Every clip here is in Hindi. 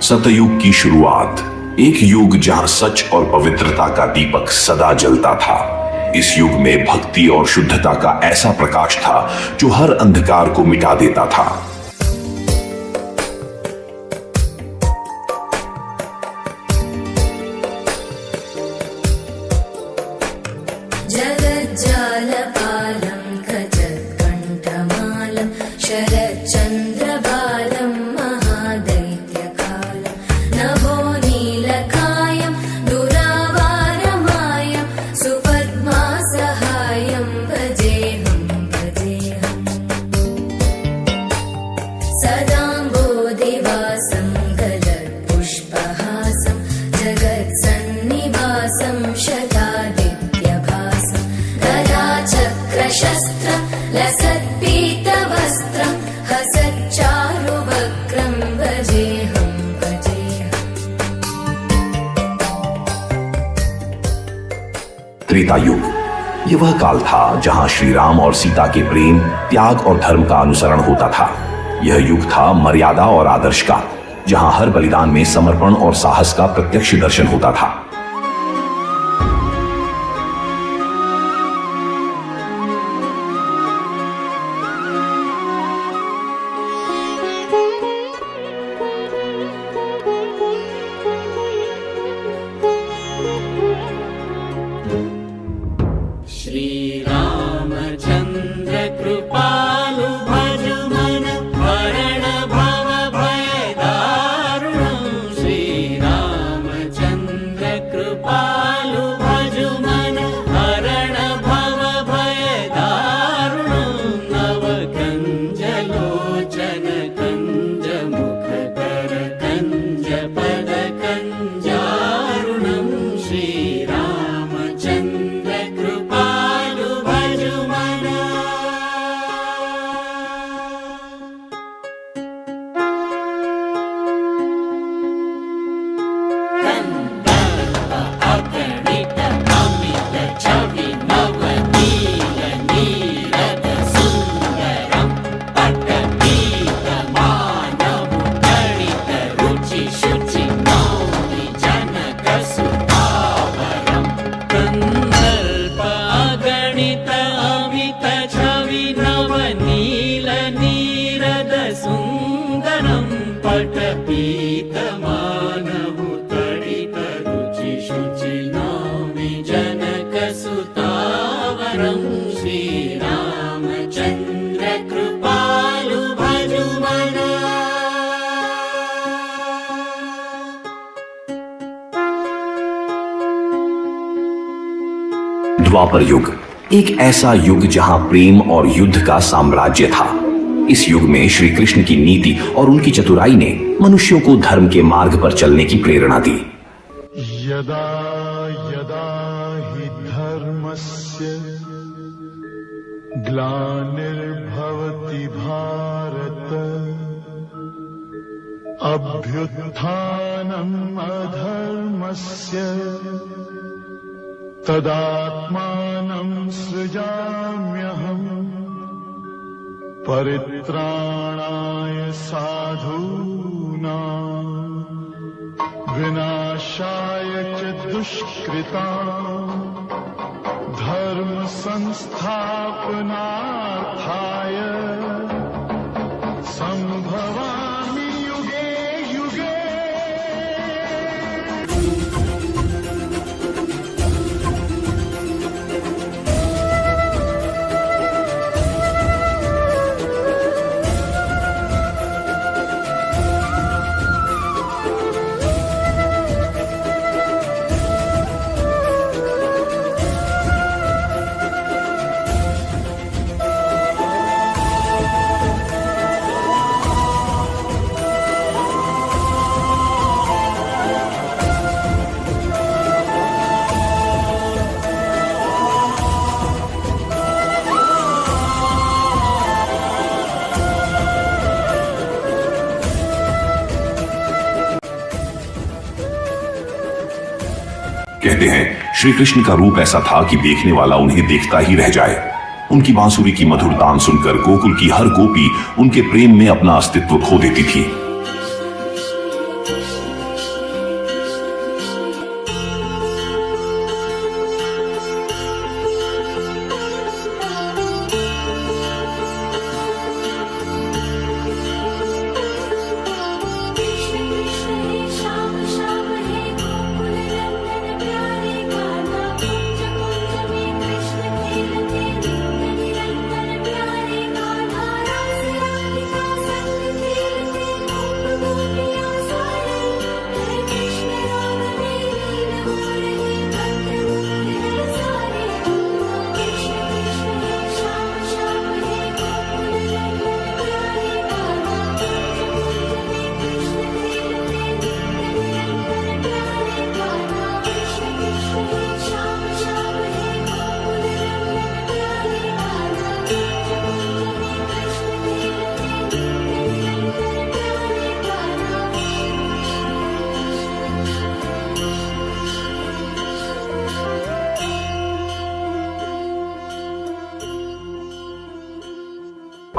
सतयुग की शुरुआत, एक युग जहां सच और पवित्रता का दीपक सदा जलता था। इस युग में भक्ति और शुद्धता का ऐसा प्रकाश था जो हर अंधकार को मिटा देता था। जगज्जालपालं खचत्कण्ठमालं शरच्चन्द्रबालं महादैत्यकालं नभोनीलकायं दुरावारमायं सुपद्मासहायं भजेऽहं सदाम्बोधिवासं गलत्पुष्पहासं जगत्सन्निवासं शतादित्यभासं गदाचक्रशस्त्रं लसत्पीतवस्त्रं हसच्चारुवक्त्रं भजेऽहं त्रेता युग, यह वह काल था जहां श्री राम और सीता के प्रेम, त्याग और धर्म का अनुसरण होता था। यह युग था मर्यादा और आदर्श का, जहां हर बलिदान में समर्पण और साहस का प्रत्यक्ष दर्शन होता था। श्रीरामचन्द्र कृपालु भजुमन हरण भव भयदारुणं श्रीरामचन्द्र कृपालु भजुमन हरण भव भयदारुणं नवकञ्जलोचन कञ्जमुखकर कञ्जपदकञ्जारुणं श्रीरामचन्द्र कृपालु भजुमन। कन्दर्प अगणित अमित छवि नवनील नीरद सुन्दरं पटपीतमानवु तडित रुचि शुचि नौमि जनकसुतावरं। कन्दर्प अगणित अमित छवि नवनील नीरद सुन्दरं पटपीतमानवु तडित रुचि शुचि नौमि जनकसुतावरं श्रीरामचन्द्र कृपालु भजुमन। द्वापर युग, एक ऐसा युग जहां प्रेम और युद्ध का साम्राज्य था। इस युग में श्री कृष्ण की नीति और उनकी चतुराई ने मनुष्यों को धर्म के मार्ग पर चलने की प्रेरणा दी। यदा यदा हि धर्मस्य ग्लानिर्भवति भारत अभ्युत्थानम् अधर्मस्य तदात्मानं सृजाम्यहम् परित्राणाय साधूनां विनाशाय च दुष्कृतां धर्म संस्थापनार्थाय संभवामि युगे युगे। कहते हैं श्री कृष्ण का रूप ऐसा था कि देखने वाला उन्हें देखता ही रह जाए। उनकी बांसुरी की मधुर तान सुनकर गोकुल की हर गोपी उनके प्रेम में अपना अस्तित्व खो देती थी।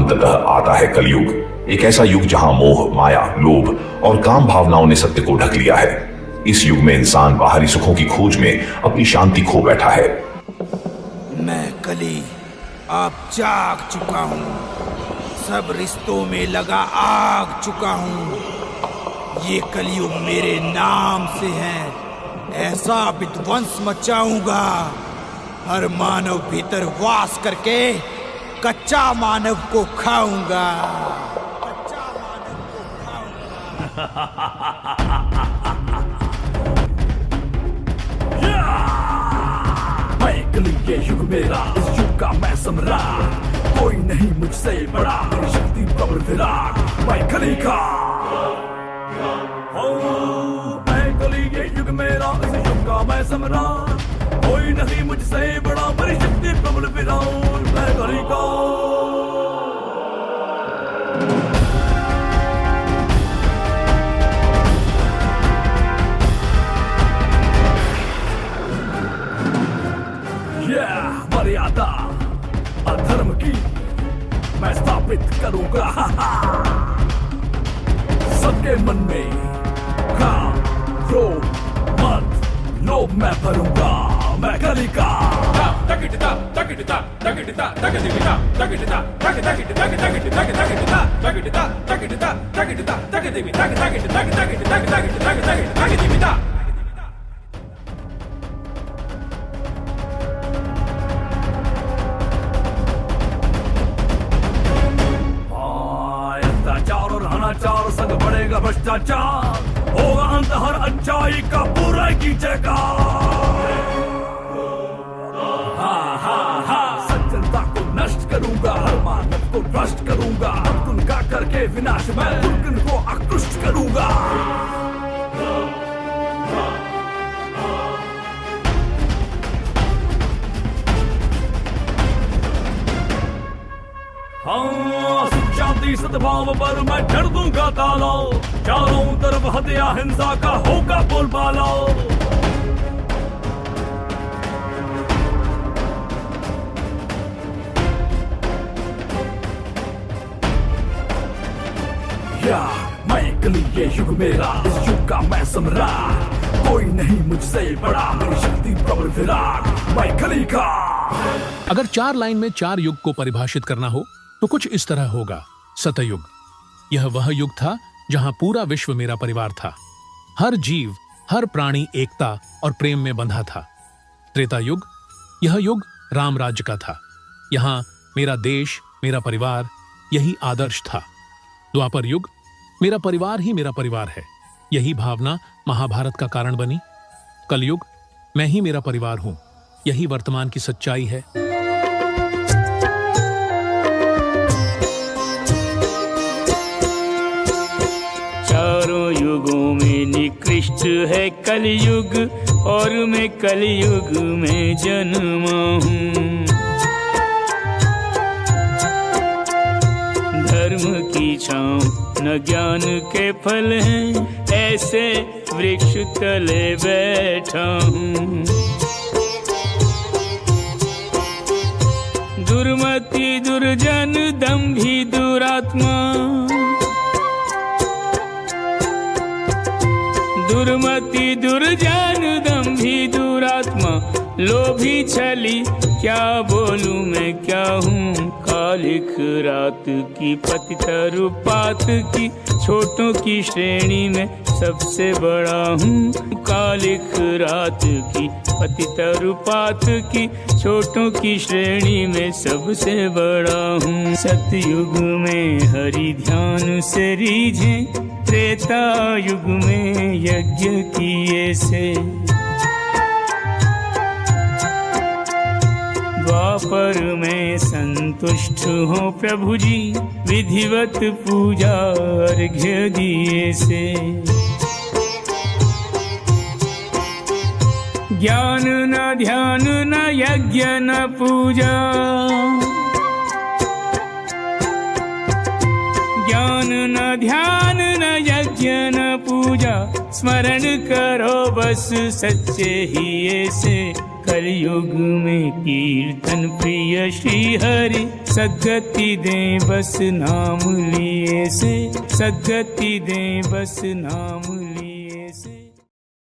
अंततः आता है कलयुग, एक ऐसा युग जहां मोह, माया, लोभ और काम भावनाओं ने सत्य को ढक लिया है। इस युग में इंसान बाहरी सुखों की खोज में अपनी शांति खो बैठा है। मैं कली अब जाग चुका हूँ, सब रिश्तों में लगा आग चुका हूँ। ये कलयुग मेरे नाम से है, ऐसा विध्वंस मचाऊंगा। हर मानव भीतर वास करके कच्चा मानव को खाऊंगा। मैं कली ये युग मेरा, इस युग का मैं सम्राट, कोई नहीं मुझसे बड़ा, मेरी शक्ति प्रबल विराट। मैं कली का मैं कली ये युग मेरा, इस युग का मैं सम्राट, कोई नहीं मुझसे बड़ा, मेरी शक्ति प्रबल विराट। मैं कली का मर्यादा अधर्म की मैं स्थापित करूंगा। सबके मन में काम, क्रोध, मद, लोभ मैं भरूंगा। मैं कली का अनाचार संग बढ़ेगा भ्रष्टाचार, होगा अंत हर अच्छाई का, पूरा कीजिएगा। सज्जनता को नष्ट करूंगा, हर मानव को भ्रष्ट करूंगा। अवगुण का करके विनाश मैं दुर्गुण को आकृष्ट करूंगा। शांति सद्भाव पर मैं चढ़ दूंगा ताला, चारों तरफ हत्या हिंसा का होगा बोलबाला। मैं कली ये युग मेरा, इस युग का मैं सम्राट, कोई नहीं मुझसे बड़ा, मेरी शक्ति प्रबल विराट। मैं कली का अगर 4 लाइन में 4 युग को परिभाषित करना हो तो कुछ इस तरह होगा। सतयुग, यह वह युग था जहां पूरा विश्व मेरा परिवार था, हर जीव, हर प्राणी एकता और प्रेम में बंधा था। त्रेता युग, यह युग राम राज्य का था, यहां मेरा देश, मेरा परिवार, यही आदर्श था। द्वापर युग, मेरा परिवार ही मेरा परिवार है, यही भावना महाभारत का कारण बनी। कलयुग, मैं ही मेरा परिवार हूं, यही वर्तमान की सच्चाई है। चारों युगों में निकृष्ट है कलयुग, और मैं कलयुग में जन्मा हूँ। धर्म की छाँव न ज्ञान के फल हैं, ऐसे वृक्ष तले बैठा हूँ। दुर्मति दुर्जन दंभी दुरात्मा, दुर्मति दुर्जन दंभी दुरात्मा, लोभी छली क्या बोलूं मैं क्या हूँ। कालिक रात की पतित रुपात की, छोटों की श्रेणी में सबसे बड़ा हूँ। कालिक रात की पतित रुपात की, छोटों की श्रेणी में सबसे बड़ा हूँ। सतयुग में हरि ध्यान से रीझे, त्रेता युग में यज्ञ किए से, द्वापर में संतुष्ट हो प्रभु जी, विधिवत पूजा अर्घ्य दिए से। ज्ञान न ध्यान न यज्ञ न पूजा, ज्ञान न ध्यान न यज्ञ न पूजा, स्मरण करो बस सच्चे ही ऐसे। कलयुग में कीर्तन प्रिय श्री हरि सद्गति दे बस नाम लिए से, सद्गति दे बस नाम